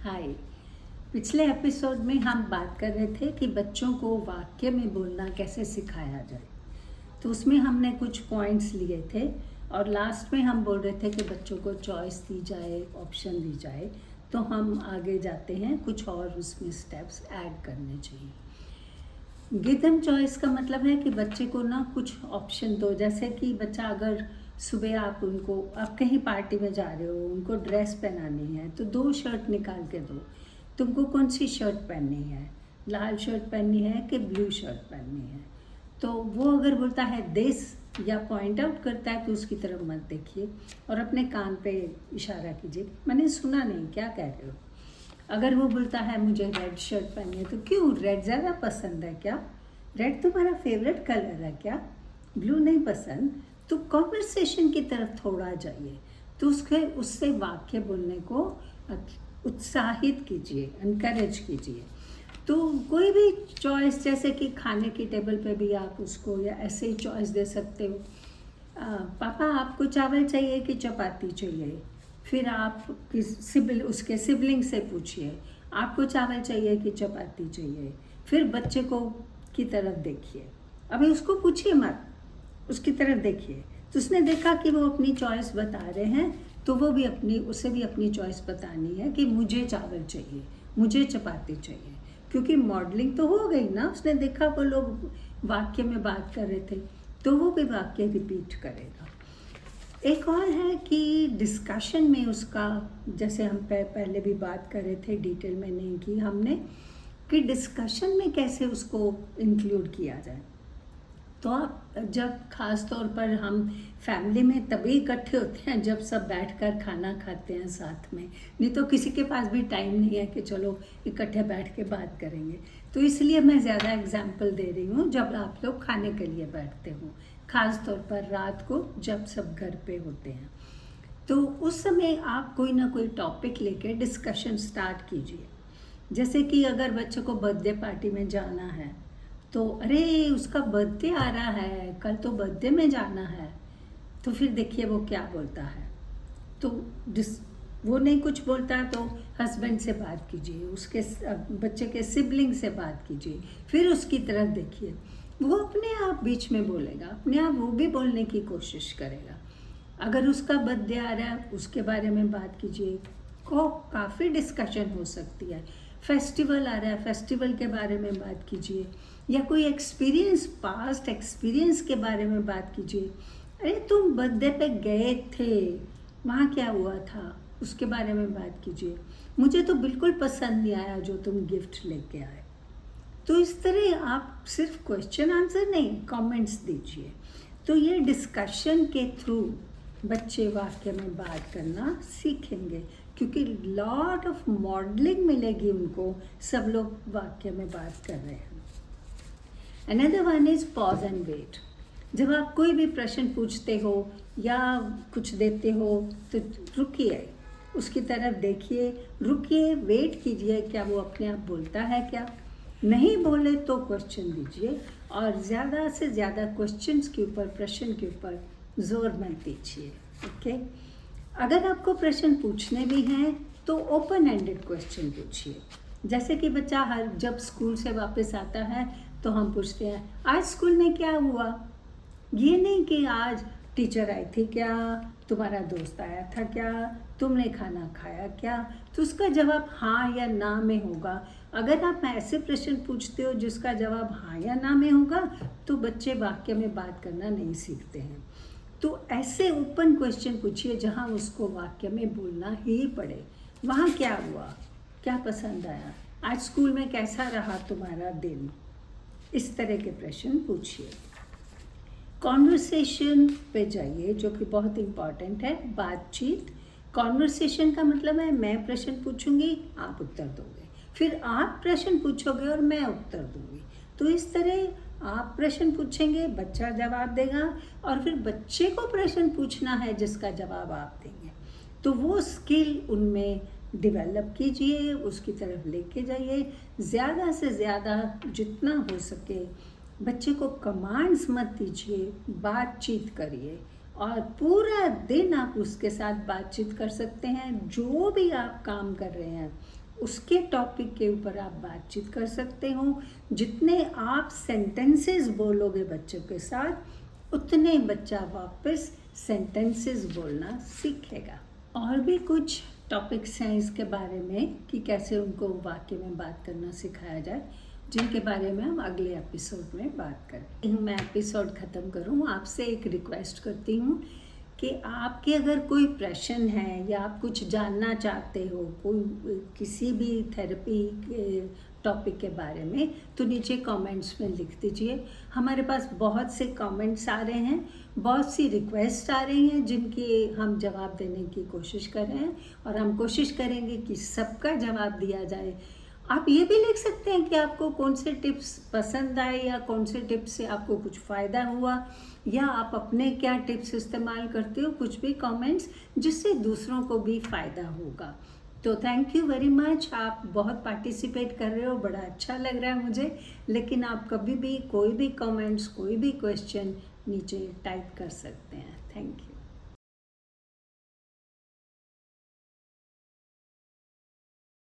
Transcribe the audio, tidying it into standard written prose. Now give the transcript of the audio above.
हाय। पिछले एपिसोड में हम बात कर रहे थे कि बच्चों को वाक्य में बोलना कैसे सिखाया जाए। तो उसमें हमने कुछ पॉइंट्स लिए थे और लास्ट में हम बोल रहे थे कि बच्चों को चॉइस दी जाए, ऑप्शन दी जाए। तो हम आगे जाते हैं, कुछ और उसमें स्टेप्स ऐड करने चाहिए। गिव देम चॉइस का मतलब है कि बच्चे को ना कुछ ऑप्शन दो। जैसे कि बच्चा अगर सुबह आप कहीं पार्टी में जा रहे हो, उनको ड्रेस पहनानी है तो 2 शर्ट निकाल के दो। तुमको कौन सी शर्ट पहननी है, लाल शर्ट पहननी है कि ब्लू शर्ट पहननी है। तो वो अगर बोलता है दिस या पॉइंट आउट करता है तो उसकी तरफ मत देखिए और अपने कान पे इशारा कीजिए, मैंने सुना नहीं, क्या कह रहे हो। अगर वो बोलता है मुझे रेड शर्ट पहननी है तो क्यों, रेड ज़्यादा पसंद है क्या, रेड तुम्हारा फेवरेट कलर है क्या, ब्लू नहीं पसंद। तो कॉन्वर्सेशन की तरफ थोड़ा जाइए, तो उससे वाक्य बोलने को उत्साहित कीजिए, एनकरेज कीजिए। तो कोई भी चॉइस, जैसे कि खाने की टेबल पे भी आप उसको या ऐसे ही चॉइस दे सकते हो। पापा आपको चावल चाहिए कि चपाती चाहिए। फिर आप उसके सिबलिंग से पूछिए आपको चावल चाहिए कि चपाती चाहिए। फिर बच्चे को की तरफ देखिए, अभी उसको पूछिए मत, उसकी तरफ देखिए। तो उसने देखा कि वो अपनी चॉइस बता रहे हैं, तो उसे भी अपनी चॉइस बतानी है कि मुझे चावल चाहिए, मुझे चपाती चाहिए। क्योंकि मॉडलिंग तो हो गई ना, उसने देखा वो लोग वाक्य में बात कर रहे थे तो वो भी वाक्य रिपीट करेगा। एक और है कि डिस्कशन में उसका, जैसे हम पहले भी बात कर रहे थे, डिटेल में नहीं की हमने, कि डिस्कशन में कैसे उसको इंक्लूड किया जाए। तो आप जब ख़ास तौर पर हम फैमिली में तभी इकट्ठे होते हैं जब सब बैठकर खाना खाते हैं साथ में, नहीं तो किसी के पास भी टाइम नहीं है कि चलो इकट्ठे बैठ के बात करेंगे। तो इसलिए मैं ज़्यादा एग्जाम्पल दे रही हूँ जब आप लोग खाने के लिए बैठते हो, ख़ास तौर पर रात को जब सब घर पे होते हैं। तो उस समय आप कोई ना कोई टॉपिक लेके डिस्कशन स्टार्ट कीजिए। जैसे कि अगर बच्चे को बर्थडे पार्टी में जाना है तो अरे उसका बर्थडे आ रहा है, कल तो बर्थडे में जाना है। तो फिर देखिए वो क्या बोलता है। तो वो नहीं कुछ बोलता तो हस्बैंड से बात कीजिए, उसके बच्चे के सिबलिंग से बात कीजिए, फिर उसकी तरफ देखिए। वो अपने आप बीच में बोलेगा, अपने आप वो भी बोलने की कोशिश करेगा। अगर उसका बर्थडे आ रहा है उसके बारे में बात कीजिए, काफ़ी डिस्कशन हो सकती है। फेस्टिवल आ रहा है, फेस्टिवल के बारे में बात कीजिए, या कोई एक्सपीरियंस, पास्ट एक्सपीरियंस के बारे में बात कीजिए। अरे तुम बर्थडे पे गए थे, वहाँ क्या हुआ था, उसके बारे में बात कीजिए। मुझे तो बिल्कुल पसंद नहीं आया जो तुम गिफ्ट लेके आए। तो इस तरह आप सिर्फ क्वेश्चन आंसर नहीं, कमेंट्स दीजिए। तो ये डिस्कशन के थ्रू बच्चे वाक्य में बात करना सीखेंगे, क्योंकि लॉट ऑफ मॉडलिंग मिलेगी उनको, सब लोग वाक्य में बात कर रहे हैं। Another one is pause and wait. जब आप कोई भी प्रश्न पूछते हो या कुछ देते हो तो रुकिए, उसकी तरफ देखिए, रुकिए, वेट कीजिए, क्या वो अपने आप बोलता है क्या। नहीं बोले तो क्वेश्चन दीजिए, और ज़्यादा से ज़्यादा क्वेश्चंस के ऊपर, प्रश्न के ऊपर जोर मत दीजिए। ओके। अगर आपको प्रश्न पूछने भी हैं तो ओपन एंडेड क्वेश्चन पूछिए। जैसे कि बच्चा जब स्कूल से वापस आता है तो हम पूछते हैं आज स्कूल में क्या हुआ। ये नहीं कि आज टीचर आई थी क्या, तुम्हारा दोस्त आया था क्या, तुमने खाना खाया क्या। तो उसका जवाब हाँ या ना में होगा। अगर आप ऐसे प्रश्न पूछते हो जिसका जवाब हाँ या ना में होगा तो बच्चे वाक्य में बात करना नहीं सीखते हैं। तो ऐसे ओपन क्वेश्चन पूछिए जहाँ उसको वाक्य में बोलना ही पड़े। वहाँ क्या हुआ, क्या पसंद आया, आज स्कूल में कैसा रहा तुम्हारा दिन, इस तरह के प्रश्न पूछिए। कॉन्वर्सेशन पे जाइए, जो कि बहुत इम्पॉर्टेंट है, बातचीत। कॉन्वर्सेशन का मतलब है मैं प्रश्न पूछूंगी, आप उत्तर दोगे, फिर आप प्रश्न पूछोगे और मैं उत्तर दूंगी। तो इस तरह आप प्रश्न पूछेंगे, बच्चा जवाब देगा, और फिर बच्चे को प्रश्न पूछना है जिसका जवाब आप देंगे। तो वो स्किल उनमें डेवलप कीजिए, उसकी तरफ लेके जाइए। ज़्यादा से ज़्यादा जितना हो सके बच्चे को कमांड्स मत दीजिए, बातचीत करिए, और पूरा दिन आप उसके साथ बातचीत कर सकते हैं। जो भी आप काम कर रहे हैं उसके टॉपिक के ऊपर आप बातचीत कर सकते हो। जितने आप सेंटेंसेस बोलोगे बच्चों के साथ, उतने बच्चा वापस सेंटेंसेस बोलना सीखेगा। और भी कुछ टॉपिक्स हैं इसके बारे में कि कैसे उनको वाक्य में बात करना सिखाया जाए, जिनके बारे में हम अगले एपिसोड में बात करें। मैं एपिसोड ख़त्म करूँ, आपसे एक रिक्वेस्ट करती हूँ कि आपके अगर कोई प्रश्न है या आप कुछ जानना चाहते हो कोई किसी भी थेरेपी के टॉपिक के बारे में, तो नीचे कमेंट्स में लिख दीजिए। हमारे पास बहुत से कमेंट्स आ रहे हैं, बहुत सी रिक्वेस्ट आ रही हैं जिनकी हम जवाब देने की कोशिश कर रहे हैं, और हम कोशिश करेंगे कि सबका जवाब दिया जाए। आप ये भी लिख सकते हैं कि आपको कौन से टिप्स पसंद आए या कौन से टिप्स से आपको कुछ फ़ायदा हुआ, या आप अपने क्या टिप्स इस्तेमाल करते हो, कुछ भी कमेंट्स जिससे दूसरों को भी फ़ायदा होगा। तो थैंक यू वेरी मच, आप बहुत पार्टिसिपेट कर रहे हो, बड़ा अच्छा लग रहा है मुझे। लेकिन आप कभी भी कोई भी कमेंट्स, कोई भी क्वेश्चन नीचे टाइप कर सकते हैं। Thank you.